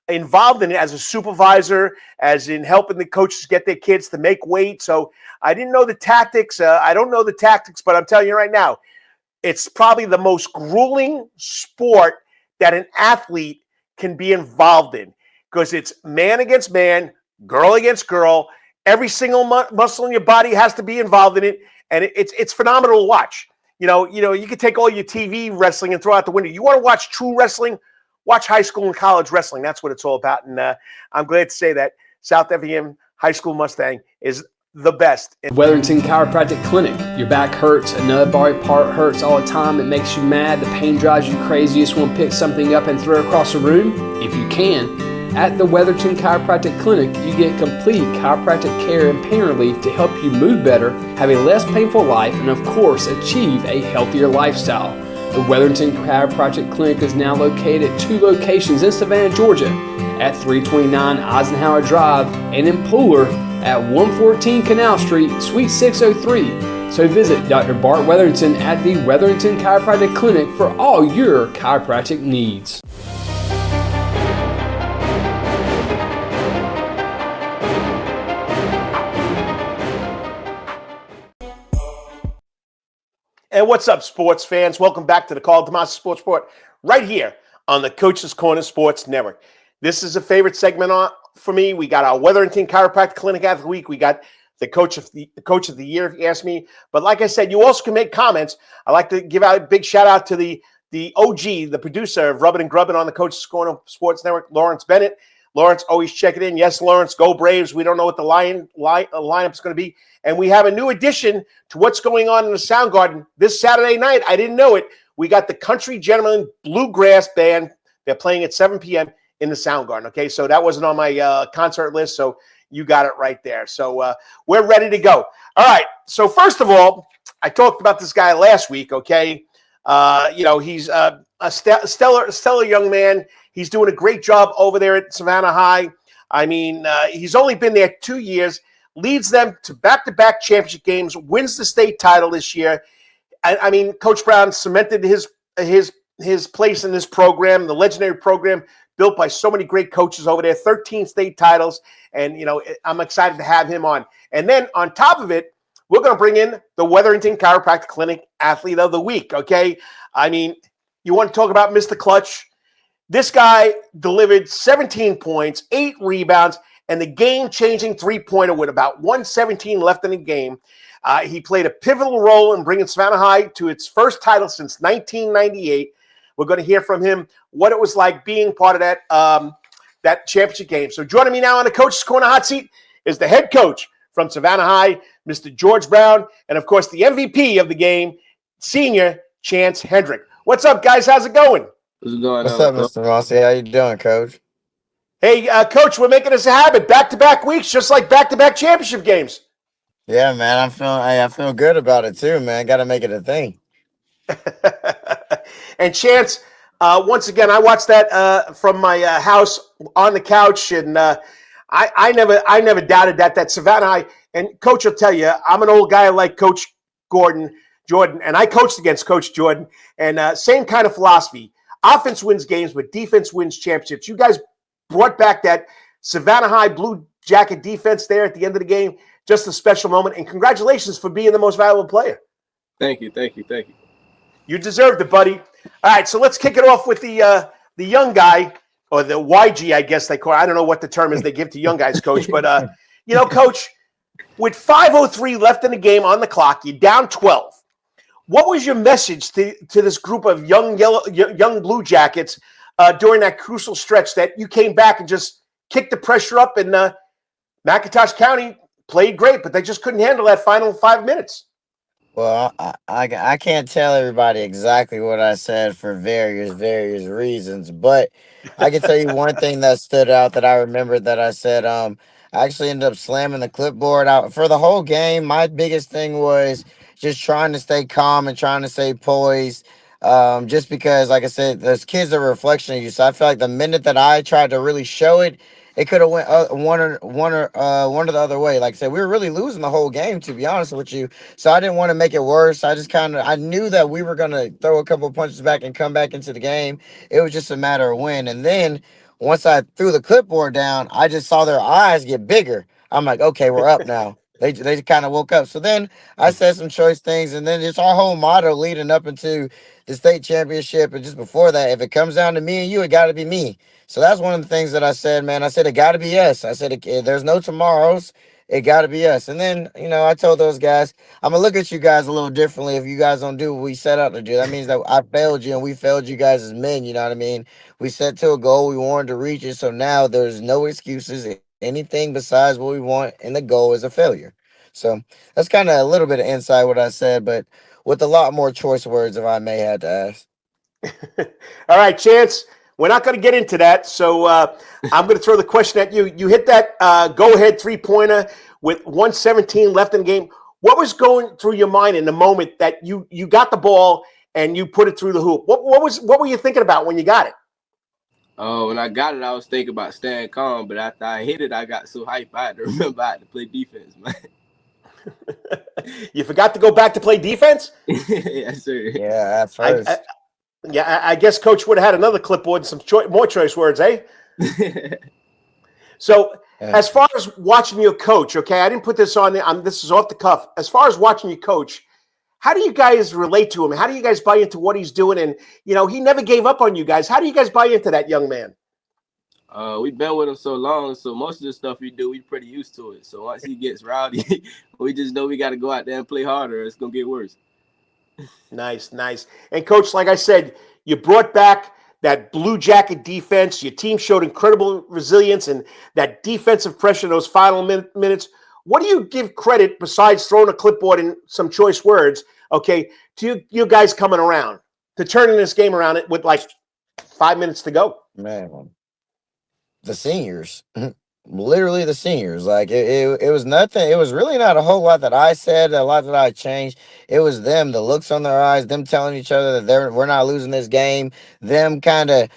involved in it as a supervisor, as in helping the coaches get their kids to make weight. So I didn't know the tactics. I don't know the tactics, but I'm telling you right now, it's probably the most grueling sport that an athlete can be involved in because it's man against man, girl against girl. Every single muscle in your body has to be involved in it, and it's phenomenal to watch. You know, you can take all your TV wrestling and throw out the window. You want to watch true wrestling? Watch high school and college wrestling. That's what it's all about. And I'm glad to say that South Effingham High School Mustang is the best. Wetherington Chiropractic Clinic. Your back hurts, another body part hurts all the time. It makes you mad. The pain drives you crazy. You just want to pick something up and throw it across the room. If you can, at the Wetherington Chiropractic Clinic, you get complete chiropractic care and pain relief to help you move better, have a less painful life, and of course, achieve a healthier lifestyle. The Wetherington Chiropractic Clinic is now located at 2 locations in Savannah, Georgia, at 329 Eisenhower Drive and in Pooler at 114 Canal Street, Suite 603. So visit Dr. Bart Wetherington at the Wetherington Chiropractic Clinic for all your chiropractic needs. And what's up, sports fans? Welcome back to the Karl DeMasi Sports Report right here on the Coach's Corner Sports Network. This is a favorite segment for me. We got our Wetherington Chiropractic Clinic Athlete Week. We got the coach of the year, if you ask me. But like I said, you also can make comments. I like to give out a big shout out to the OG, the producer of Rubbin' and Grubbin' on the Coach's Corner Sports Network, Lawrence Bennett. Lawrence always checking in. Yes, Lawrence, go Braves. We don't know what the lineup's going to be. And we have a new addition to what's going on in the Sound Garden this Saturday night. I didn't know it. We got the Country Gentlemen Bluegrass Band. They're playing at 7 p.m. in the Sound Garden. Okay, so that wasn't on my concert list, so you got it right there. So we're ready to go. All right, so first of all, I talked about this guy last week, okay? He's a stellar young man. He's doing a great job over there at Savannah High. I mean, he's only been there 2 years, leads them to back-to-back championship games, wins the state title this year. I mean, Coach Brown cemented his place in this program, the legendary program built by so many great coaches over there, 13 state titles, and, you know, I'm excited to have him on. And then on top of it, we're going to bring in the Wetherington Chiropractic Clinic Athlete of the Week, okay? I mean, you want to talk about Mr. Clutch? This guy delivered 17 points, 8 rebounds, and the game-changing three-pointer with about 1:17 left in the game. He played a pivotal role in bringing Savannah High to its first title since 1998. We're going to hear from him what it was like being part of that championship game. So joining me now on the Coach's Corner hot seat is the head coach from Savannah High, Mr. George Brown, and, of course, the MVP of the game, senior Chance Hendrick. What's up, guys? How's it going? What's up, Mr. Rossi? How you doing, Coach? Hey, Coach, we're making this a habit. Back-to-back weeks, just like back-to-back championship games. Yeah, man, I feel good about it too, man. Got to make it a thing. And Chance, once again, I watched that from my house on the couch, and I never doubted that Savannah High. And Coach will tell you, I'm an old guy like Coach Jordan, and I coached against Coach Jordan, and same kind of philosophy. Offense wins games, but defense wins championships. You guys brought back that Savannah High Blue Jacket defense there at the end of the game. Just a special moment, and congratulations for being the most valuable player. Thank you. You deserved it, buddy. All right, so let's kick it off with the young guy, or the YG, I guess they call it. I don't know what the term is they give to young guys, Coach. But, Coach, with 5:03 left in the game on the clock, you're down 12. What was your message to this group of young Blue Jackets during that crucial stretch that you came back and just kicked the pressure up, and McIntosh County played great, but they just couldn't handle that final 5 minutes? Well, I can't tell everybody exactly what I said for various reasons, but I can tell you one thing that stood out that I remember that I said. I actually ended up slamming the clipboard out for the whole game. My biggest thing was just trying to stay calm and trying to stay poised. Just because, like I said, those kids are a reflection of you. So I feel like the minute that I tried to really show it, it could have went one or the other way. Like I said, we were really losing the whole game, to be honest with you. So I didn't want to make it worse. I knew that we were gonna throw a couple of punches back and come back into the game. It was just a matter of when. And then once I threw the clipboard down, I just saw their eyes get bigger. I'm like, okay, we're up now. They kind of woke up. So then I said some choice things, and then it's our whole motto leading up into the state championship. And just before that, if it comes down to me and you, it got to be me. So that's one of the things that I said, man. I said, it got to be us. I said, there's no tomorrows. It got to be us. And then, I told those guys, I'm going to look at you guys a little differently if you guys don't do what we set out to do. That means that I failed you and we failed you guys as men. You know what I mean? We set to a goal. We wanted to reach it. So now there's no excuses. Anything besides what we want, and the goal is a failure. So that's kind of a little bit of insight what I said, but with a lot more choice words if I may have to ask. All right, Chance, we're not going to get into that, so I'm going to throw the question at you. You hit that go-ahead three-pointer with 1:17 left in the game. What was going through your mind in the moment that you got the ball and you put it through the hoop? What were you thinking about when you got it? When I got it, I was thinking about staying calm, but after I hit it, I got so hyped I had to remember I had to play defense, man. You forgot to go back to play defense? Yes, sir. Yeah, at first. I guess Coach would have had another clipboard and some more choice words, eh? So, as far as watching your coach, okay, I didn't put this on there. This is off the cuff. As far as watching your coach, how do you guys relate to him? How do you guys buy into what he's doing? And, he never gave up on you guys. How do you guys buy into that young man? We've been with him so long, so most of the stuff we do, we're pretty used to it. So once he gets rowdy, we just know we got to go out there and play harder. It's going to get worse. Nice. And, Coach, like I said, you brought back that Blue Jacket defense. Your team showed incredible resilience and that defensive pressure in those final minutes. What do you give credit, besides throwing a clipboard and some choice words, okay, to you guys coming around, to turning this game around with like 5 minutes to go? Man, the seniors. Literally the seniors. Like it was nothing. It was really not a whole lot that I said, a lot that I changed. It was them, the looks on their eyes, them telling each other that we're not losing this game, them kind of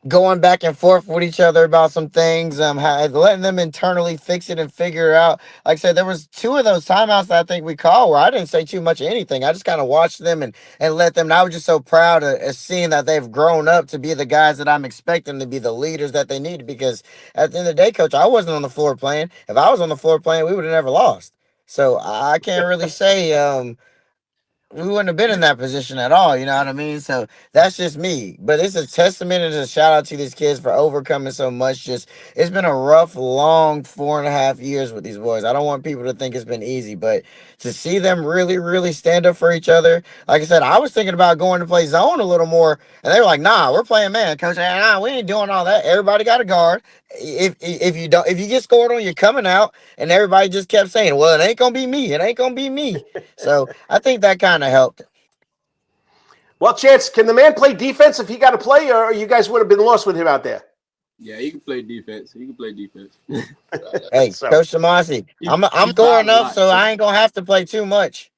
going back and forth with each other about some things, letting them internally fix it and figure it out. Like I said, there was 2 of those timeouts that I think we called where I didn't say too much of anything. I just kind of watched them and let them. And I was just so proud of seeing that they've grown up to be the guys that I'm expecting to be the leaders that they need. Because at the end of the day, Coach, I wasn't on the floor playing. If I was on the floor playing, we would have never lost. So I can't really say we wouldn't have been in that position at all, you know what I mean? So that's just me. But it's a testament and a shout out to these kids for overcoming so much. It's been a rough, long 4.5 years with these boys. I don't want people to think it's been easy, but to see them really, really stand up for each other. Like I said, I was thinking about going to play zone a little more, and they were like, "Nah, we're playing man, Coach. Nah, we ain't doing all that. Everybody got a guard. If you get scored on, you're coming out." And everybody just kept saying, "Well, it ain't gonna be me. It ain't gonna be me." So I think that kind of helped. Well, Chance, can the man play defense if he got to play, or you guys would have been lost with him out there? Yeah, he can play defense. Hey, So, Coach DeMasi, I'm going up, so I ain't gonna have to play too much.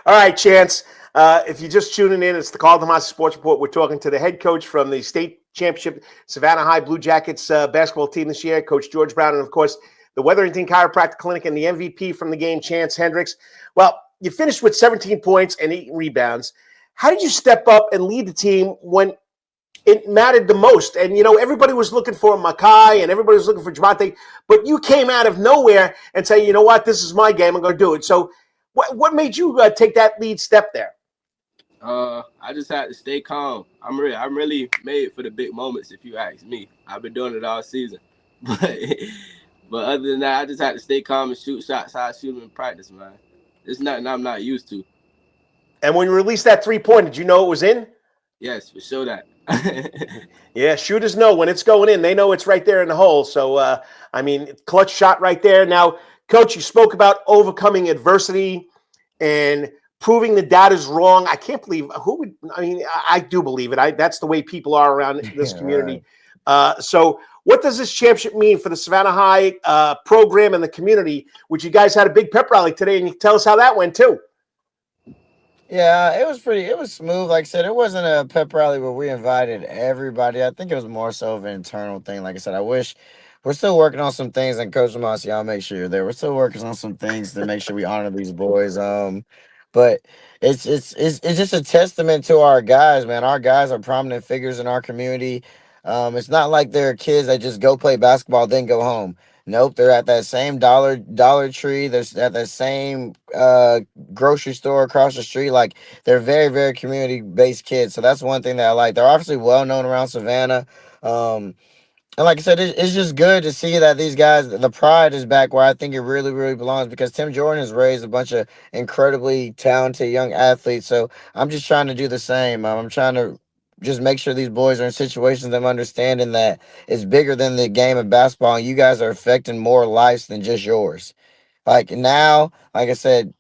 All right, Chance. If you're just tuning in, it's the Karl DeMasi Sports Report. We're talking to the head coach from the state championship Savannah High Blue Jackets basketball team this year, Coach George Brown, and of course the Wetherington Chiropractic Clinic and the MVP from the game, Chance Hendricks. Well, you finished with 17 points and 8 rebounds. How did you step up and lead the team when it mattered the most? And, everybody was looking for Makai and everybody was looking for Javante, but you came out of nowhere and say, you know what, this is my game, I'm going to do it. So what made you take that lead step there? I just had to stay calm. I'm really made for the big moments, if you ask me. I've been doing it all season. But other than that, I just had to stay calm and shoot shots how I shoot them in practice, man. It's nothing I'm not used to. And when you released that 3-point, did you know it was in? Yes, for sure that. Yeah, shooters know when it's going in. They know it's right there in the hole. So, clutch shot right there. Now, Coach, you spoke about overcoming adversity and proving the doubters wrong. I can't believe I do believe it. That's the way people are around this community. Right. So what does this championship mean for the Savannah High program and the community, which you guys had a big pep rally today, and you can tell us how that went too. Yeah, it was smooth. Like I said, it wasn't a pep rally where we invited everybody. I think it was more so of an internal thing. Like I said, I wish we're still working on some things, and Coach DeMasi, I'll make sure you're there. We're still working on some things to make sure we honor these boys. But it's just a testament to our guys, man. Our guys are prominent figures in our community. It's not like they're kids that just go play basketball then go home. Nope, they're at that same Dollar Tree. They're at that same grocery store across the street. Like, they're very, very community based kids. So that's one thing that I like. They're obviously well known around Savannah. And like I said, it's just good to see that these guys, the pride is back where I think it really, really belongs, because Tim Jordan has raised a bunch of incredibly talented young athletes. So I'm just trying to do the same. I'm trying to just make sure these boys are in situations of understanding that it's bigger than the game of basketball, and you guys are affecting more lives than just yours. Like now, like I said,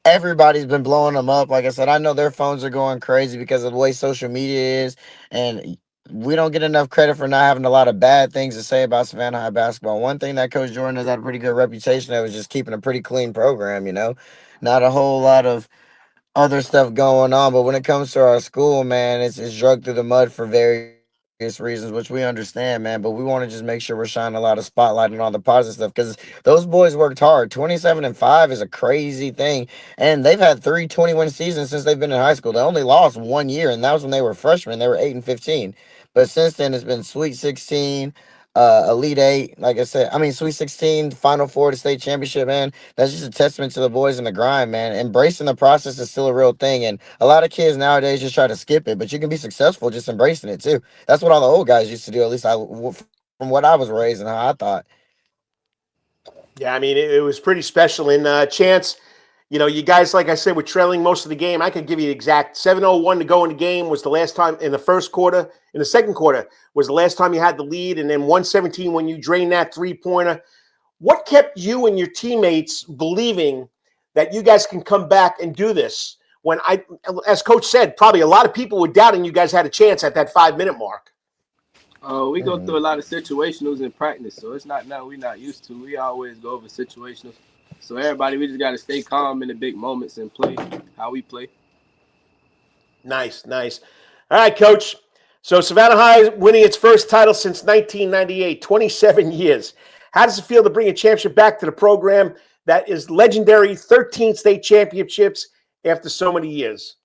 everybody's been blowing them up. Like I said, I know their phones are going crazy because of the way social media is, and we don't get enough credit for not having a lot of bad things to say about Savannah High basketball. One thing that Coach Jordan has had a pretty good reputation of is just keeping a pretty clean program. Not a whole lot of other stuff going on. But when it comes to our school, man, it's drugged through the mud for various reasons, which we understand, man. But we want to just make sure we're shining a lot of spotlight on all the positive stuff, because those boys worked hard. 27-5 is a crazy thing, and they've had 3 21 seasons since they've been in high school. They only lost 1 year, and that was when they were freshmen. They were 8-15, but since then it's been Sweet 16. Elite Eight, like I said, I mean Sweet 16, Final Four to state championship, man. That's just a testament to the boys in the grind, man. Embracing the process is still a real thing, and a lot of kids nowadays just try to skip it, but you can be successful just embracing it too. That's what all the old guys used to do. At least from what I was raised and how I thought. Yeah, I mean, it was pretty special. And Chance, you guys, like I said, were trailing most of the game. I could give you the exact 7:01 to go in the game was the last time in the first quarter. In the second quarter was the last time you had the lead, and then 117 when you drained that three-pointer. What kept you and your teammates believing that you guys can come back and do this? When as Coach said, probably a lot of people were doubting you guys had a chance at that 5-minute mark. We go through a lot of situationals in practice, so it's not nothing we're not used to. We always go over situationals. So everybody, we just got to stay calm in the big moments and play how we play. Nice. All right, Coach. So Savannah High winning its first title since 1998, 27 years. How does it feel to bring a championship back to the program that is legendary, 13 state championships after so many years?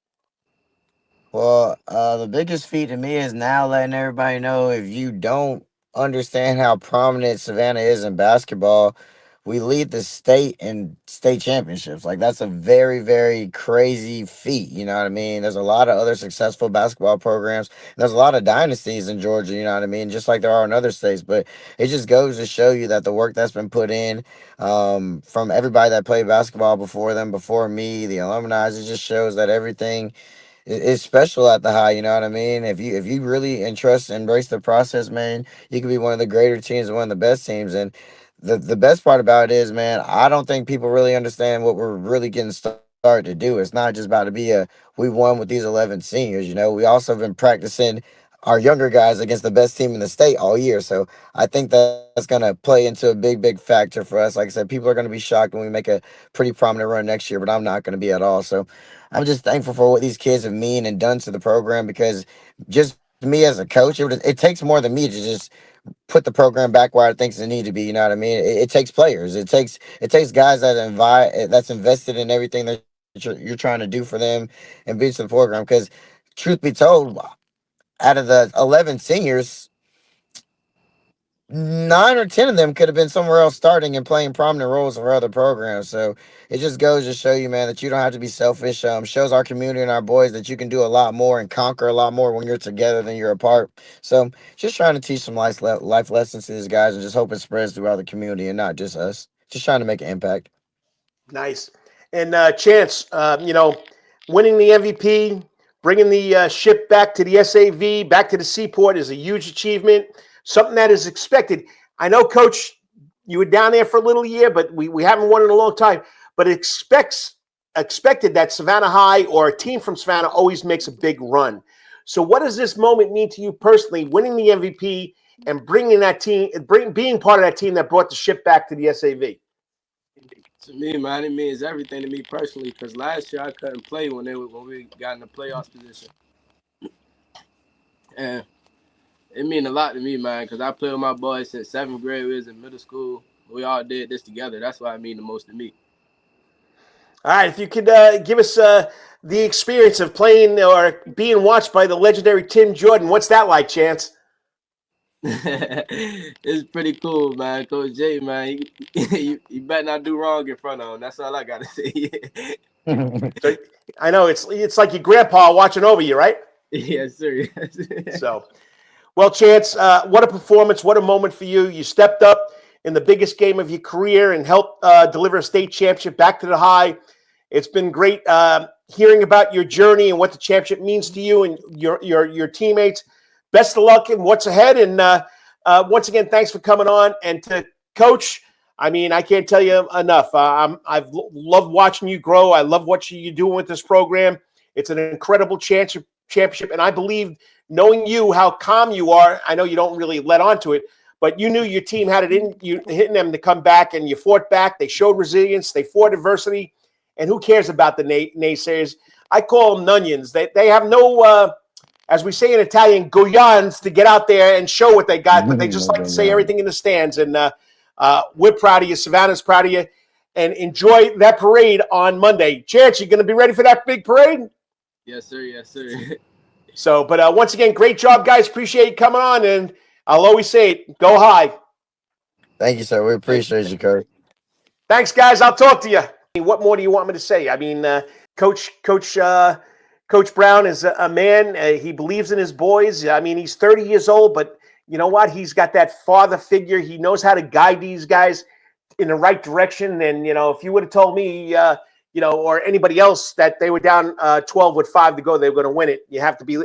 Well, the biggest feat to me is now letting everybody know, if you don't understand how prominent Savannah is in basketball, we lead the state in state championships. Like, that's a very, very crazy feat. You know what I mean? There's a lot of other successful basketball programs. There's a lot of dynasties in Georgia, you know what I mean? Just like there are in other states. But it just goes to show you that the work that's been put in, from everybody that played basketball before them, before me, the alumni, it just shows that everything it's special at the high. You know what I mean? If you really embrace the process, man, you can be one of the greater teams and one of the best teams. And the best part about it is, man, I don't think people really understand what we're really getting started to do. It's not just about to be we won with these 11 seniors. We also have been practicing our younger guys against the best team in the state all year. So I think that's going to play into a big, big factor for us. Like I said, people are going to be shocked when we make a pretty prominent run next year, but I'm not going to be at all. So I'm just thankful for what these kids have mean and done to the program, because just me as a coach, it takes more than me to just put the program back where I think it needs to be. You know what I mean? It takes players. It takes guys that's invested in everything that you're trying to do for them and be to the program. Because truth be told, out of the 11 seniors, 9 or 10 of them could have been somewhere else starting and playing prominent roles for other programs. So it just goes to show you, man, that you don't have to be selfish. Shows our community and our boys that you can do a lot more and conquer a lot more when you're together than you're apart. So just trying to teach some life lessons to these guys, and just hope it spreads throughout the community and not just us. Just trying to make an impact. Nice. And Chance, winning the MVP, bringing the ship back to the SAV, back to the seaport is a huge achievement, something that is expected. I know, Coach, you were down there for a little year, but we haven't won in a long time. But it expected that Savannah High or a team from Savannah always makes a big run. So what does this moment mean to you personally, winning the MVP and bringing that team, being part of that team that brought the ship back to the SAV? To me, man, it means everything to me personally. Because last year I couldn't play when we got in the playoffs position, and it mean a lot to me, man. Because I played with my boys since 7th grade. We was in middle school. We all did this together. That's why it mean the most to me. All right, if you could give us the experience of playing or being watched by the legendary Tim Jordan, what's that like, Chance? It's pretty cool, man. Coach J, man, you better not do wrong in front of him. That's all I gotta say. So, I know it's like your grandpa watching over you, right? Yes, sir. So, well, Chance, what a performance! What a moment for you! You stepped up in the biggest game of your career and helped deliver a state championship back to the high. It's been great hearing about your journey and what the championship means to you and your teammates. Best of luck in what's ahead. And once again, thanks for coming on. And to Coach, I mean, I can't tell you enough. I've loved watching you grow. I love what you're doing with this program. It's an incredible championship. And I believe, knowing you, how calm you are, I know you don't really let on to it, but you knew your team had it in you, hitting them to come back, and you fought back. They showed resilience. They fought adversity. And who cares about the naysayers? I call them nunions. They have no, as we say in Italian, goyans to get out there and show what they got, but they just like to say everything in the stands. And we're proud of you. Savannah's proud of you. And enjoy that parade on Monday. Chance, you going to be ready for that big parade? Yes, sir. Yes, sir. So, but once again, great job, guys. Appreciate you coming on. And I'll always say it, go high. Thank you, sir. We appreciate you, Kurt. Thanks, guys. I'll talk to you. What more do you want me to say? I mean, Coach Brown is a man. He believes in his boys. I mean, he's 30 years old, but you know what? He's got that father figure. He knows how to guide these guys in the right direction. And, you know, if you would have told me, or anybody else that they were down 12 with 5 to go, they were going to win it, you have to be,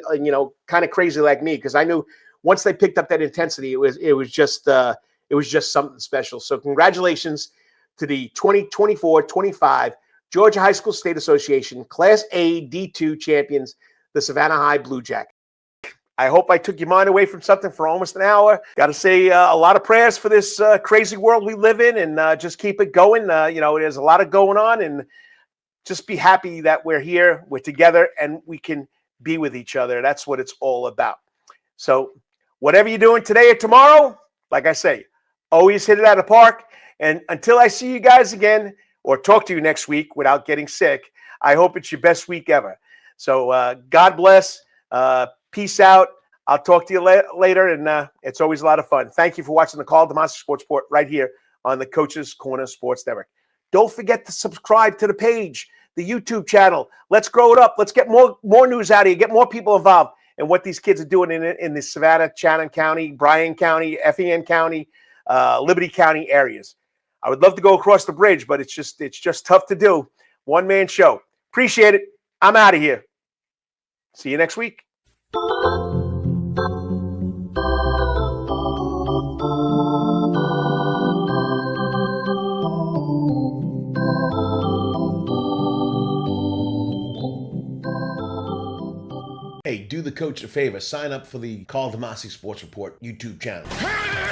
kind of crazy like me, because I knew once they picked up that intensity, it was just something special. So congratulations to the 2024-25 Georgia High School State Association Class A D2 champions, the Savannah High Blue Jackets. I hope I took your mind away from something for almost an hour. Got to say a lot of prayers for this crazy world we live in, and just keep it going. There's a lot of going on, and just be happy that we're here, we're together, and we can be with each other. That's what it's all about. So whatever you're doing today or tomorrow, like I say, always hit it out of the park. And until I see you guys again or talk to you next week without getting sick, I hope it's your best week ever. So God bless. Peace out. I'll talk to you later, and it's always a lot of fun. Thank you for watching the Karl DeMasi Sports Report right here on the Coach's Corner Sports Network. Don't forget to subscribe to the page, the YouTube channel. Let's grow it up. Let's get more news out of you, get more people involved in what these kids are doing in the Savannah, Chatham County, Bryan County, Effingham County, Liberty County areas. I would love to go across the bridge, but it's just tough to do. One-man show. Appreciate it. I'm out of here. See you next week. Hey, do the coach a favor. Sign up for the Karl DeMasi Sports Report YouTube channel.